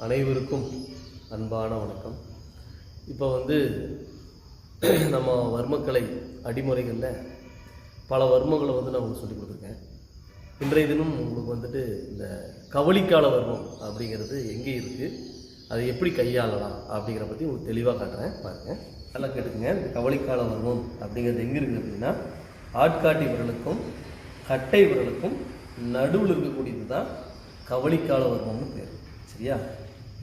அனைவருக்கும் அன்பான வணக்கம். இப்போ நம்ம வர்மக்கலை அடிமுறைகளில் பல வர்மங்களை நான் உங்களுக்கு சொல்லிக் கொடுத்துருக்கேன். இன்றைய தினம் உங்களுக்கு இந்த கவலிக்கால வர்மம் அப்படிங்கிறது எங்கே இருக்குது, அதை எப்படி கையாளலாம் அப்படிங்கிற பற்றி உங்களுக்கு தெளிவாக காட்டுறேன். பாருங்கள், நல்லா கேட்டுக்குங்க. இந்த கவலிக்கால வர்மம் அப்படிங்கிறது எங்கே இருக்குது அப்படின்னா, ஆட்காட்டி விரலுக்கும் கட்டை விரலுக்கும் நடுவில் இருக்கக்கூடியது தான் கவலிக்கால வர்மம்னு பேர். சரியா?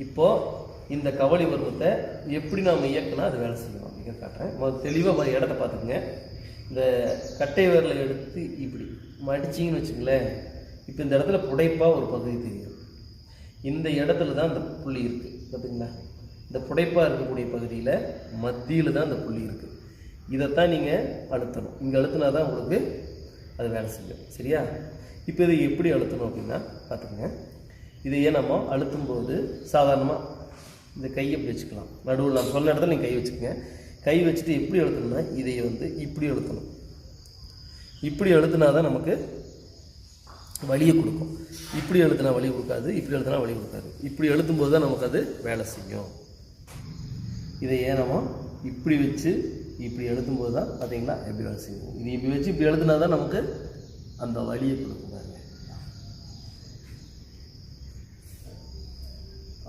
இப்போது இந்த கவலி வர்மத்தை எப்படி நாம் இயக்கினா அது வேலை செய்யணும் அப்படிங்கிற காட்டுறேன். தெளிவாக இடத்த பார்த்துக்குங்க. இந்த கட்டை விரலை எடுத்து இப்படி மடிச்சிங்கன்னு வச்சுங்களேன். இப்போ இந்த இடத்துல புடைப்பாக ஒரு பகுதி தெரியும். இந்த இடத்துல தான் இந்த புள்ளி இருக்குது. பார்த்திங்களா? இந்த புடைப்பாக இருக்கக்கூடிய பகுதியில் மத்தியில் தான் இந்த புள்ளி இருக்குது. இதைத்தான் நீங்கள் அழுத்தணும். இங்கே அழுத்தினா தான் உங்களுக்கு அது வேலை செய்யும். சரியா? இப்போ இதை எப்படி அழுத்தணும் அப்படின்னா பார்த்துக்கங்க. இதையே நம்ம அழுத்தும்போது சாதாரணமாக இந்த கையை இப்படி வச்சுக்கலாம். நடுவில் நான் சொன்ன இடத்துல நீங்கள் கை வச்சுக்கோங்க. கை வச்சுட்டு எப்படி அழுத்தணும்னா இதை இப்படி அழுத்தணும். இப்படி அழுத்தினா தான் நமக்கு வலியை கொடுக்கும். இப்படி அழுத்தினா வலி கொடுக்காது, இப்படி அழுத்தினா வலி கொடுக்காது. இப்படி அழுத்தும்போது தான் நமக்கு அது வேலை செய்யும். இதையே நம்ம இப்படி வச்சு இப்படி அழுத்தும்போது தான் பார்த்தீங்களா எப்படி வேலை செய்யும். இது இப்படி வச்சு இப்படி அழுத்தினா தான் நமக்கு அந்த வலியை கொடுக்கும்.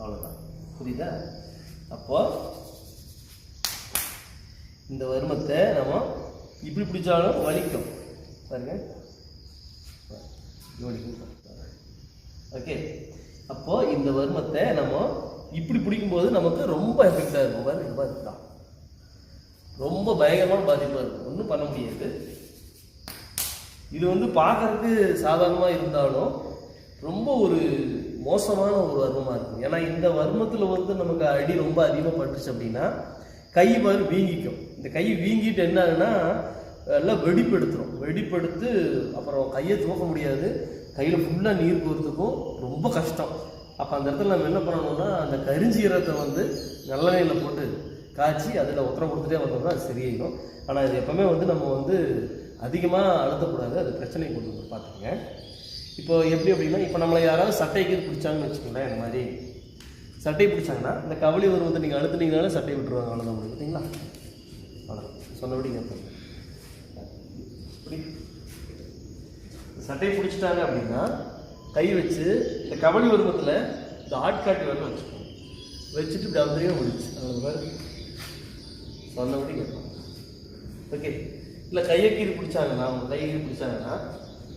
அவ்வளோதான். புரியுதா? அப்போ இந்த வர்மத்தை நம்ம இப்படி பிடிச்சாலும் வலிக்கும். பாருங்க, வலிக்கும். ஓகே. அப்போ இந்த வர்மத்தை நம்ம இப்படி பிடிக்கும்போது நமக்கு ரொம்ப எஃபெக்டாக இருக்கும். பாருங்க, ரொம்ப பயங்கரமான பாதிப்பாக இருக்கும். ஒன்றும் பண்ண முடியாது. இது பார்க்கறதுக்கு சாதாரணமாக இருந்தாலும் ரொம்ப ஒரு மோசமான ஒரு வர்மமாக இருக்கும். ஏன்னா இந்த வர்மத்தில் நமக்கு அடி ரொம்ப அதிகமாக பட்டுச்சு அப்படின்னா கை வீங்கிக்கும். இந்த கை வீங்கிட்டு என்ன ஆகுன்னா எல்லாம் வெடிப்படுத்து அப்புறம் கையை தூக்க முடியாது. கையில் ஃபுல்லாக நீர் போகிறதுக்கும் ரொம்ப கஷ்டம். அப்போ அந்த இடத்துல நம்ம என்ன பண்ணணும்னா அந்த கரிஞ்சீரத்தை நல்லெண்ணெயில் போட்டு காய்ச்சி அதில் உத்தரம் கொடுத்துட்டே வந்தோம்னா அது சரியாயிடும். ஆனால் இது எப்போவுமே நம்ம அதிகமாக அழுத்தக்கூடாது. அது பிரச்சனை கொண்டு பார்த்துக்கங்க. இப்போ எப்படி அப்படின்னா, இப்போ நம்மளை யாராவது சட்டைக்கு பிடிச்சாங்கன்னு வச்சுக்கோங்களேன். இந்த மாதிரி சட்டை பிடிச்சாங்கன்னா இந்த கவலி வர்மத்தை நீங்கள் அழுத்துனீங்கனால சட்டை விட்டுருவாங்க. அவ்வளோதான் உங்களுக்கு. பார்த்தீங்களா? அவ்வளோ சொன்னபடி கேட்பாங்க. இப்படி சட்டையை பிடிச்சிட்டாங்க அப்படின்னா கை வச்சு இந்த கவலி வர்மத்தில் இந்த ஆட்காட்டி வரல வச்சுக்கோங்க. வச்சுட்டு இப்படி அப்படியே முடிச்சு அவ்வளோ சொன்னபடி கேட்பாங்க. ஓகே. இல்லை கையை கீழே பிடிச்சாங்கன்னா, அவங்க கையை கீழே பிடிச்சாங்கன்னா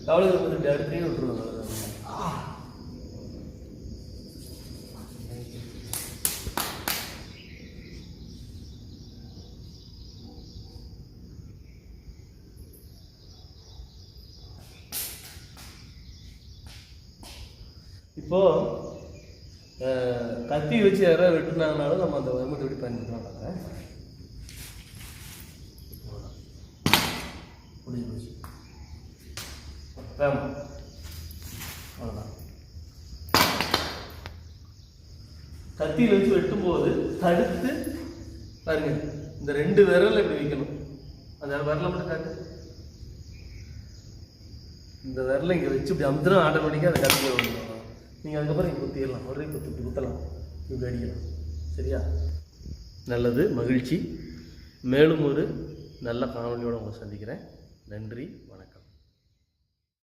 கவலை இப்படி அடுத்தே விட்டுருவாங்க. இப்போ கத்தி வச்சு யாராவது வெட்டுனாங்கனாலும் நம்ம அந்த வர்மத்தை எப்படி பயன்படுத்தலாம். பிடிச்சி அவ்வளோதான். கத்தியில் வச்சு வெட்டும்போது தடுத்து பாருங்க, இந்த 2 விரல் இப்படி வைக்கணும். அந்த விரலை மட்டும் காட்டு. இந்த விரலை இங்கே வச்சு இப்படி அமுத்தினா ஆட்டோமேட்டிக்காக அதை கத்தியில் விடணும். நீங்கள் அதுக்கப்புறம் இங்கே குத்திடலாம். ஒரே குத்தலாம், இப்படி அடிக்கலாம். சரியா? நல்லது, மகிழ்ச்சி. மேலும் ஒரு நல்ல காணொலியோடு உங்களை சந்திக்கிறேன். நன்றி.